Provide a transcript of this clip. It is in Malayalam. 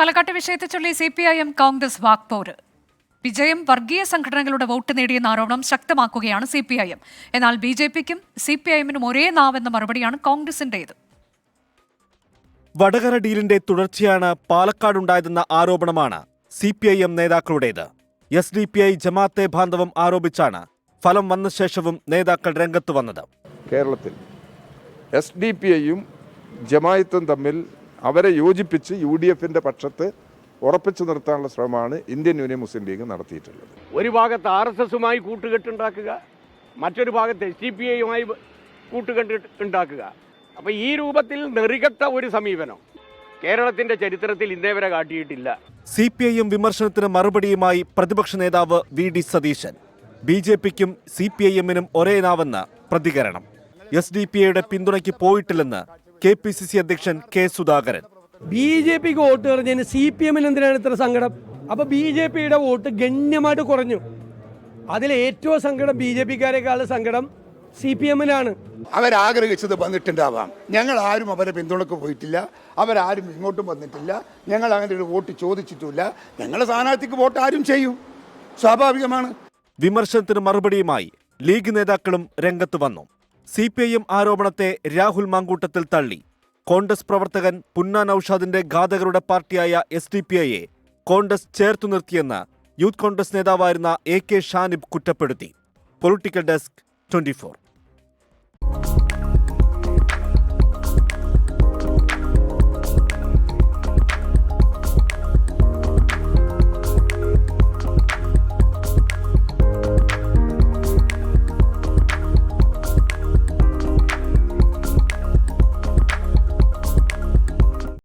പാലക്കാട്ടെ വിഷയത്തെ ചൊല്ലി CPIM കോൺഗ്രസ് വാക്പോര്. വിജയം വർഗീയ സംഘടനകളുടെ വോട്ട് നേടിയെന്ന ആരോപണം ശക്തമാക്കുകയാണ് CPIM. എന്നാൽ BJPക്കും CPIMനും ഒരേ നാവെന്ന മറുപടിയാണ് കോൺഗ്രസിന്റേത്. വടകര ഡീലിന്റെ തുടർച്ചയാണ് പാലക്കാടുണ്ടായതെന്ന ആരോപണമാണ് CPIM നേതാക്കളുടേത്. SDPI ജമാഅത്തെ ബാന്ധവം ആരോപിച്ചാണ് ഫലം വന്ന ശേഷവും നേതാക്കൾ രംഗത്ത് വന്നത്. കേരളത്തിൽ SDPIയും ജമാഅത്തും തമ്മിൽ അവരെ യോജിപ്പിച്ച് UDFന്റെ പക്ഷത്ത് ഉറപ്പിച്ചു നിർത്താനുള്ള ശ്രമമാണ് ഇന്ത്യൻ യൂണിയൻ മുസ്ലിം ലീഗ് നടത്തിയിട്ടുള്ളത്. ഒരു ഭാഗത്ത് RSSുമായി കൂട്ടുകെട്ടുണ്ടാക്കുക, മറ്റൊരു ഭാഗത്ത് SDPIയുമായി കൂട്ടുകെട്ടുണ്ടാക്കുക. അപ്പോൾ ഈ രൂപത്തിൽ നെറികെട്ട ഒരു സമീപനം കേരളത്തിന്റെ ചരിത്രത്തിൽ ഇന്നേ വരെ കാട്ടിയിട്ടില്ല. CPIM വിമർശനത്തിന് മറുപടിയുമായി പ്രതിപക്ഷ നേതാവ് VD സതീശൻ. BJPക്കും CPIMനും ഒരേ നാവെന്ന് പ്രതികരണം. SDPIയുടെ പിന്തുണയ്ക്ക് പോയിട്ടില്ലെന്ന് KPCC അധ്യക്ഷൻ K സുധാകരൻ. BJPക്ക് വോട്ട് പറഞ്ഞതിന് CPIMന് എന്തിനാണ് ഇത്ര സങ്കടം? അപ്പൊ BJPയുടെ വോട്ട് ഗണ്യമായിട്ട് കുറഞ്ഞു. അതിൽ ഏറ്റവും സങ്കടം BJPക്കാരെക്കാളും സങ്കടം CPIMനാണ്. അവരാഗ്രഹിച്ചത് വന്നിട്ടുണ്ടാവാം. ഞങ്ങൾ ആരും അവരെ പിന്തുണക്ക് പോയിട്ടില്ല, അവരാരും ഇങ്ങോട്ടും വന്നിട്ടില്ല, ഞങ്ങൾ അങ്ങനെ ഒരു വോട്ട് ചോദിച്ചിട്ടില്ല. ഞങ്ങളുടെ സ്ഥാനാർത്ഥിക്ക് വോട്ട് ആരും ചെയ്യും, സ്വാഭാവികമാണ്. വിമർശനത്തിന് മറുപടിയുമായി ലീഗ് നേതാക്കളും രംഗത്ത് വന്നു. CPIM ആരോപണത്തെ രാഹുൽ മാങ്കൂട്ടത്തിൽ തള്ളി. കോൺഗ്രസ് പ്രവർത്തകൻ പുന്ന നൌഷാദിന്റെ ഘാതകരുടെ പാർട്ടിയായ SDPIയെ കോൺഗ്രസ് ചേർത്തു നിർത്തിയെന്ന് യൂത്ത് കോൺഗ്രസ് നേതാവായിരുന്ന AK ഷാനിബ് കുറ്റപ്പെടുത്തി. Political desk 24.